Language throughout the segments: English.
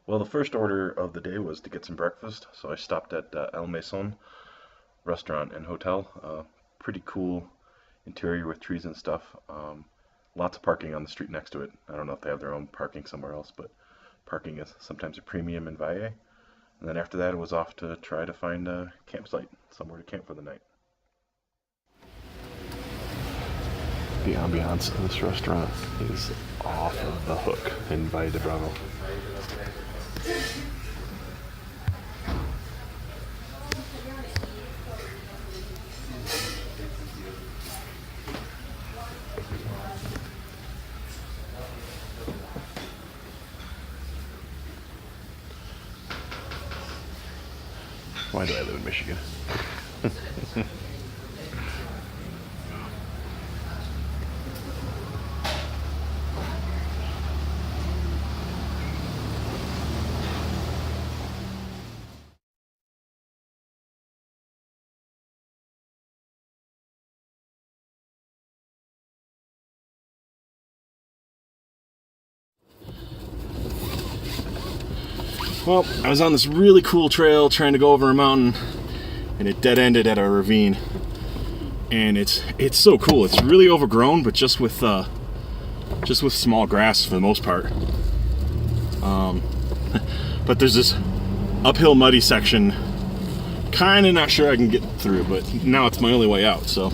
Well, the first order of the day was to get some breakfast, so I stopped at El Mason restaurant and hotel. Pretty cool interior with trees and stuff. Lots of parking on the street next to it. I don't know if they have their own parking somewhere else, but parking is sometimes a premium in Valle. And then after that, it was off to try to find a campsite, somewhere to camp for the night. The ambiance of this restaurant is off of the hook in Valle De Bravo. Why do I live in Michigan? Well, I was on this really cool trail trying to go over a mountain, and it dead-ended at a ravine. And it's so cool. It's really overgrown, but just with small grass for the most part. But there's this uphill muddy section. Kind of not sure I can get through, but now it's my only way out, so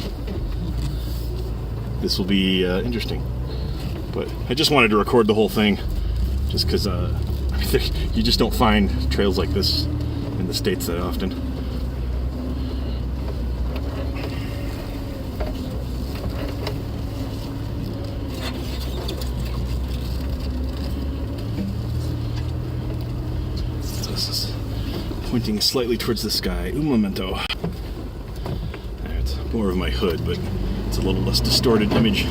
this will be interesting. But I just wanted to record the whole thing, just because you just don't find trails like this in the States that often. So this is pointing slightly towards the sky. Un momento. It's more of my hood, but it's a little less distorted image.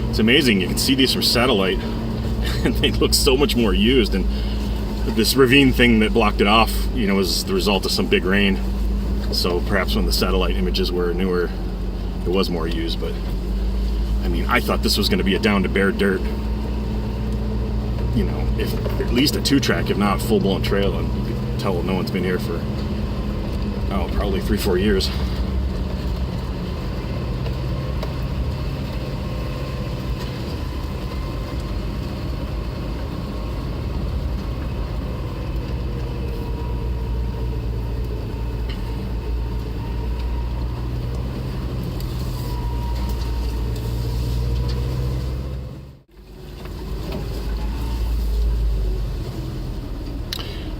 It's amazing. You can see these from satellite, and they look so much more used. And this ravine thing that blocked it off, was the result of some big rain. So perhaps when the satellite images were newer, it was more used. But I mean, I thought this was going to be a down to bare dirt, if at least a 2-track, if not a full-blown trail. And you could tell no one's been here for probably 3-4 years.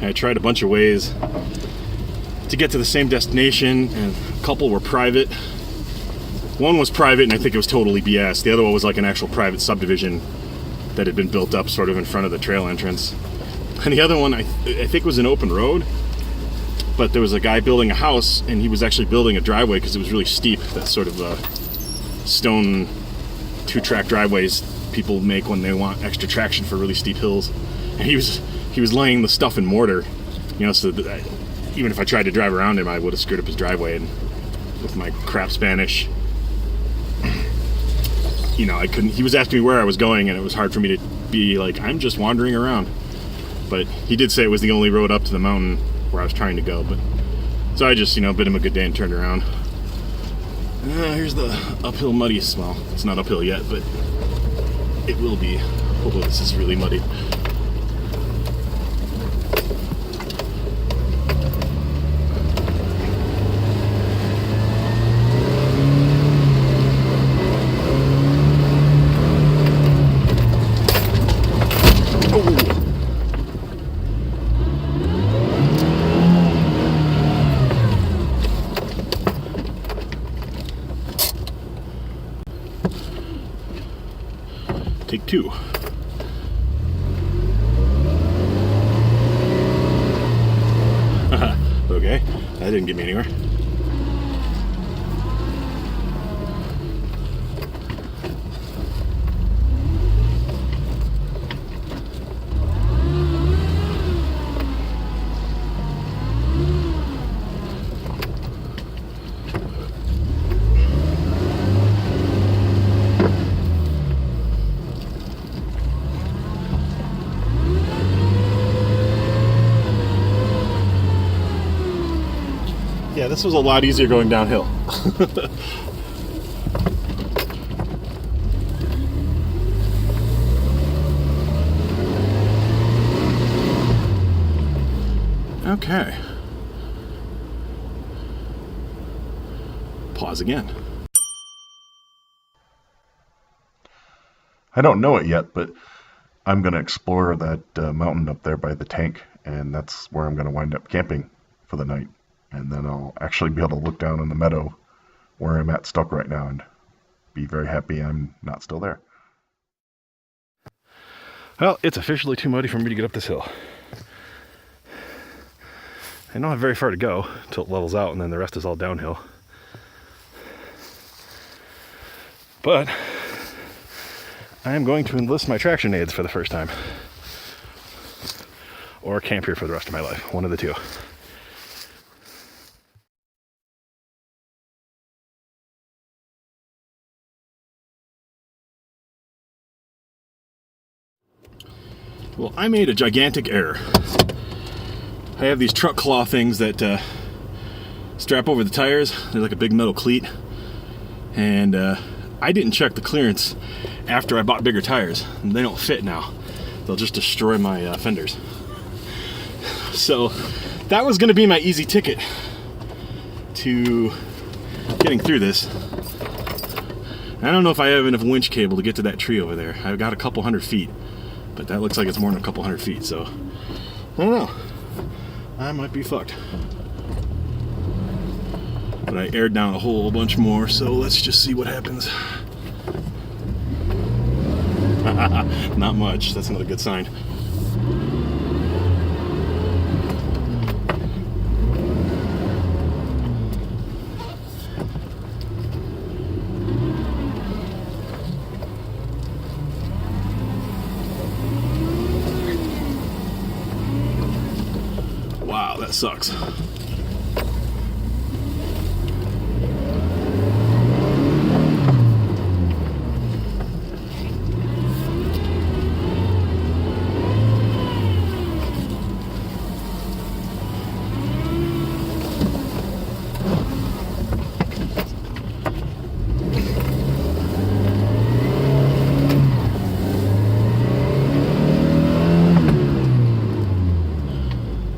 I tried a bunch of ways to get to the same destination, and a couple were private. One was private, and I think it was totally BS. The other one was like an actual private subdivision that had been built up sort of in front of the trail entrance. And the other one, I think was an open road, but there was a guy building a house, and he was actually building a driveway because it was really steep. That sort of stone 2-track driveways people make when they want extra traction for really steep hills. And he was laying the stuff in mortar, so that even if I tried to drive around him, I would have screwed up his driveway. And with my crap Spanish, I couldn't. He was asking me where I was going, and it was hard for me to be like, I'm just wandering around. But he did say it was the only road up to the mountain where I was trying to go. But so I just, bid him a good day and turned around. Here's the uphill muddy smell. It's not uphill yet, but it will be. Hopefully this is really muddy. Take 2. Okay, that didn't get me anywhere. this was a lot easier going downhill. Okay. Pause again. I don't know it yet, but I'm going to explore that mountain up there by the tank, and that's where I'm going to wind up camping for the night. And then I'll actually be able to look down in the meadow where I'm at stuck right now and be very happy I'm not still there. Well, it's officially too muddy for me to get up this hill. I don't have very far to go until it levels out, and then the rest is all downhill. But I am going to enlist my traction aids for the first time. Or camp here for the rest of my life. One of the two. Well, I made a gigantic error. I have these truck claw things that strap over the tires. They're like a big metal cleat. And I didn't check the clearance after I bought bigger tires. And they don't fit now. They'll just destroy my fenders. So that was going to be my easy ticket to getting through this. I don't know if I have enough winch cable to get to that tree over there. I've got a couple 100 feet. But that looks like it's more than a couple 100 feet, so I don't know. I might be fucked. But I aired down a whole bunch more, so let's just see what happens. Not much. That's another good sign. Wow, that sucks.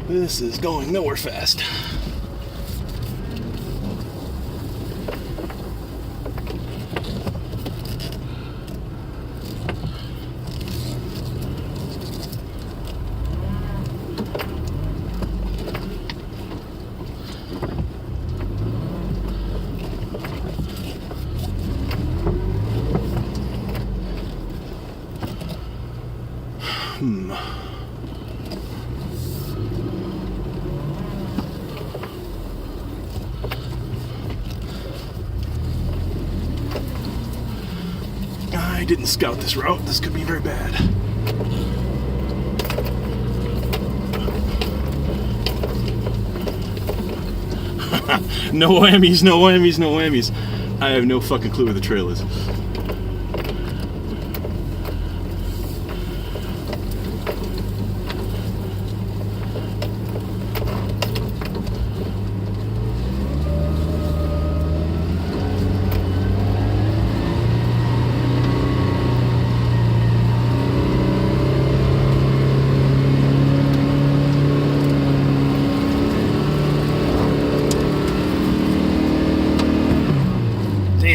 This is going nowhere fast. I didn't scout this route. This could be very bad. No whammies, no whammies, no whammies. I have no fucking clue where the trail is.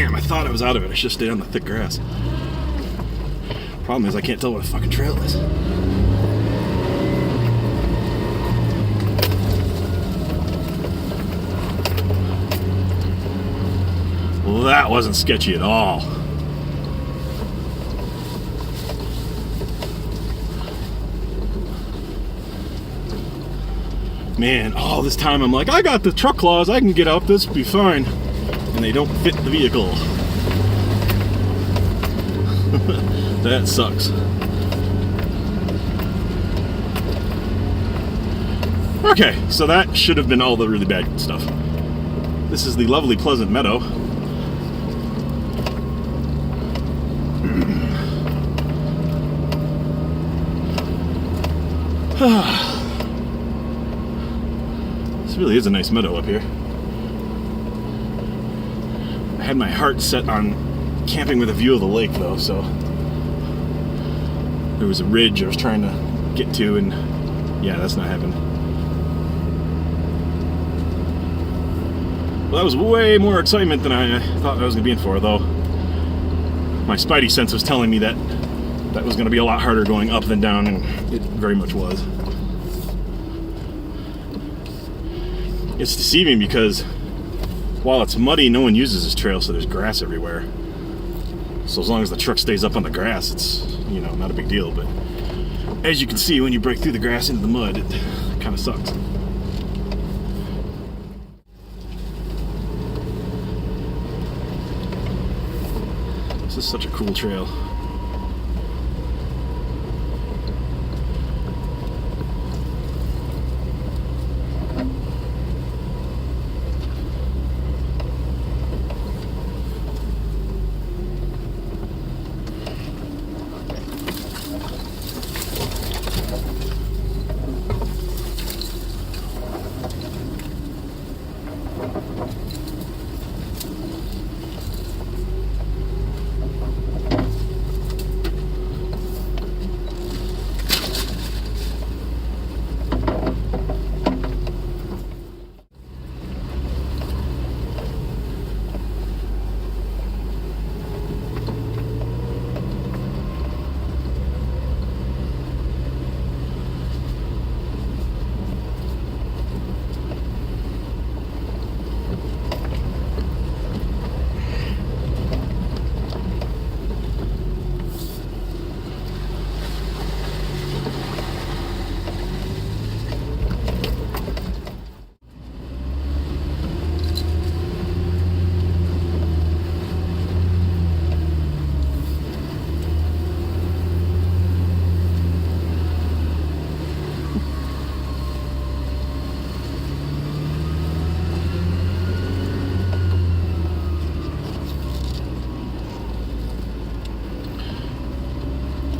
I thought I was out of it. I should stay on the thick grass. Problem is I can't tell what a fucking trail is. Well, that wasn't sketchy at all. Man, all this time I'm like, I got the truck claws, I can get out, this will be fine. And they don't fit the vehicle. That sucks. Okay, so that should have been all the really bad stuff. This is the lovely Pleasant Meadow. This really is a nice meadow up here. had my heart set on camping with a view of the lake, though, so there was a ridge I was trying to get to, and yeah, that's not happening. Well, that was way more excitement than I thought I was going to be in for, though my spidey sense was telling me that that was going to be a lot harder going up than down, and it very much was. It's deceiving because while it's muddy, no one uses this trail, so there's grass everywhere. So as long as the truck stays up on the grass, it's, you know, not a big deal. But as you can see, when you break through the grass into the mud, it kind of sucks. This is such a cool trail.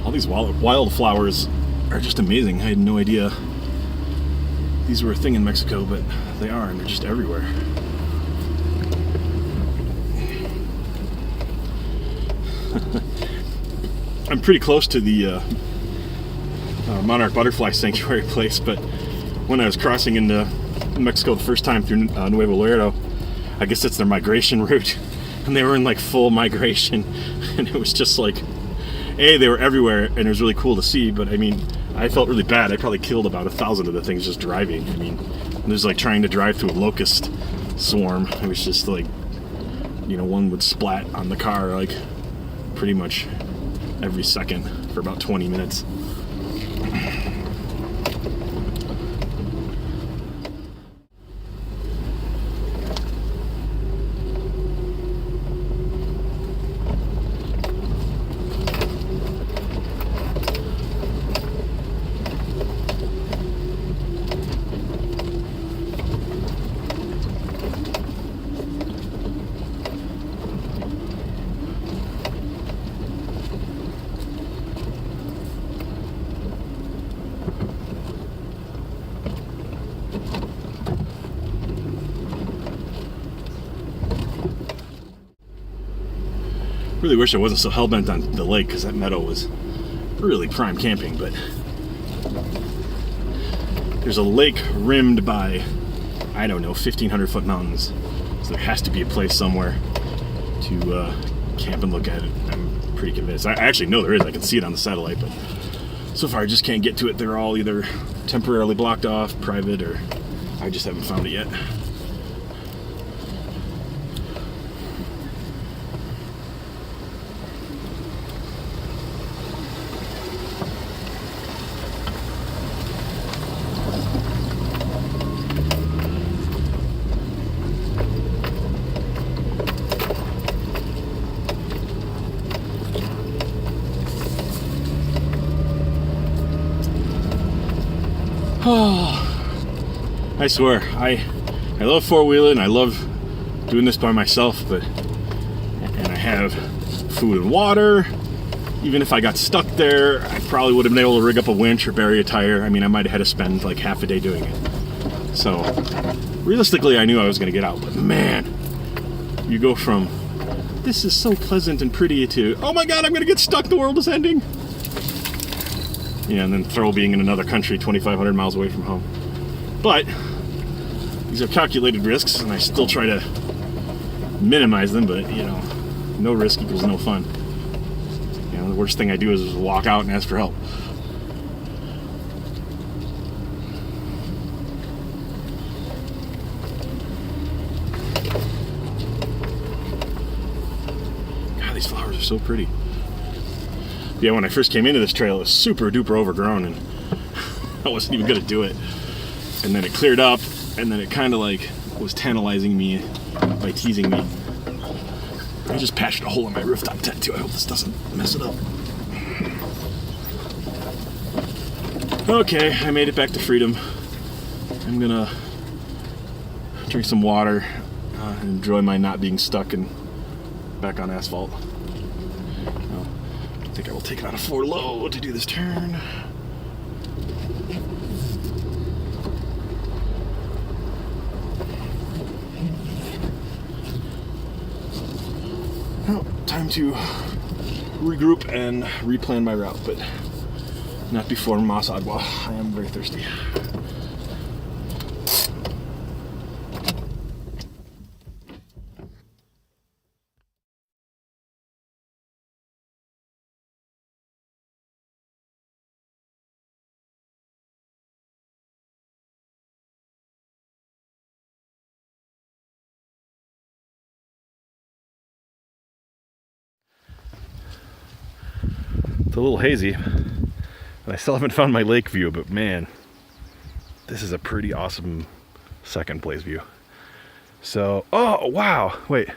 All these wildflowers are just amazing. I had no idea these were a thing in Mexico, but they are, and they're just everywhere. I'm pretty close to the monarch butterfly sanctuary place, but when I was crossing into Mexico the first time through Nuevo Laredo, I guess it's their migration route, and they were in like full migration, and it was just like, they were everywhere, and it was really cool to see, but I mean, I felt really bad. I probably killed about 1,000 of the things just driving. I mean, it was like trying to drive through a locust swarm. It was just like, you know, one would splat on the car like pretty much every second for about 20 minutes. Really wish I wasn't so hell-bent on the lake, because that meadow was really prime camping, but there's a lake rimmed by, I don't know, 1,500-foot mountains, so there has to be a place somewhere to camp and look at it. I'm pretty convinced. I actually know there is. I can see it on the satellite, but so far I just can't get to it. They're all either temporarily blocked off, private, or I just haven't found it yet. Oh, I swear, I love four-wheeling, I love doing this by myself, and I have food and water. Even if I got stuck there, I probably would have been able to rig up a winch or bury a tire. I mean, I might have had to spend like half a day doing it. So, realistically, I knew I was going to get out, but man, you go from This is so pleasant and pretty to, oh my god, I'm gonna get stuck, the world is ending. Yeah, and then throw being in another country 2,500 miles away from home. But these are calculated risks, and I still try to minimize them, but you know, no risk equals no fun. You know, the worst thing I do is walk out and ask for help. God, these flowers are so pretty. Yeah, when I first came into this trail, it was super duper overgrown, and I wasn't even gonna do it. And then it cleared up, and then it kind of like was tantalizing me by teasing me. I just patched a hole in my rooftop tent too. I hope this doesn't mess it up. Okay, I made it back to freedom. I'm gonna drink some water and enjoy my not being stuck and back on asphalt. I think I will take it on a 4 low to do this turn. Well, time to regroup and replan my route, but not before Mas Agua. I am very thirsty. It's a little hazy, and I still haven't found my lake view, but man, this is a pretty awesome second place view. So, oh wow, wait.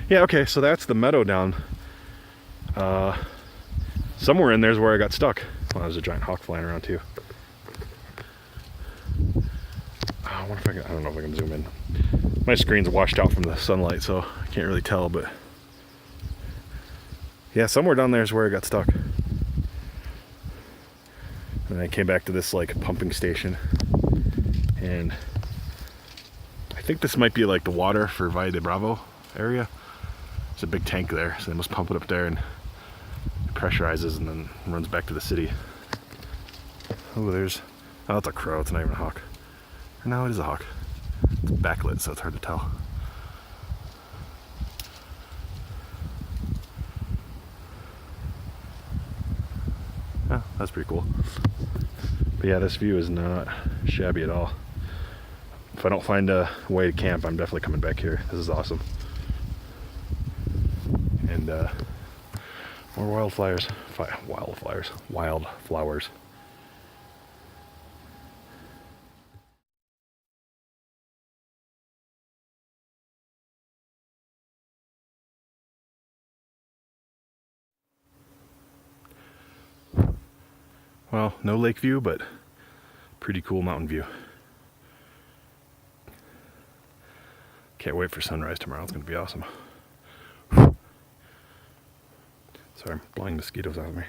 Yeah, okay, so that's the meadow down. Somewhere in there's where I got stuck. Well, there's a giant hawk flying around too. I wonder if I don't know if I can zoom in. My screen's washed out from the sunlight, so I can't really tell, but yeah, somewhere down there is where I got stuck. And I came back to this like pumping station, and I think this might be like the water for Valle De Bravo area. There's a big tank there, so they must pump it up there and it pressurizes and then runs back to the city. Oh, that's a crow, it's not even a hawk. Or no, it is a hawk. It's backlit, so it's hard to tell. Oh, that's pretty cool. But yeah, this view is not shabby at all. If I don't find a way to camp, I'm definitely coming back here. This is awesome. And more wildflowers. Wildflowers. Well, no lake view, but pretty cool mountain view. Can't wait for sunrise tomorrow. It's going to be awesome. Sorry, I'm blowing mosquitoes out of me.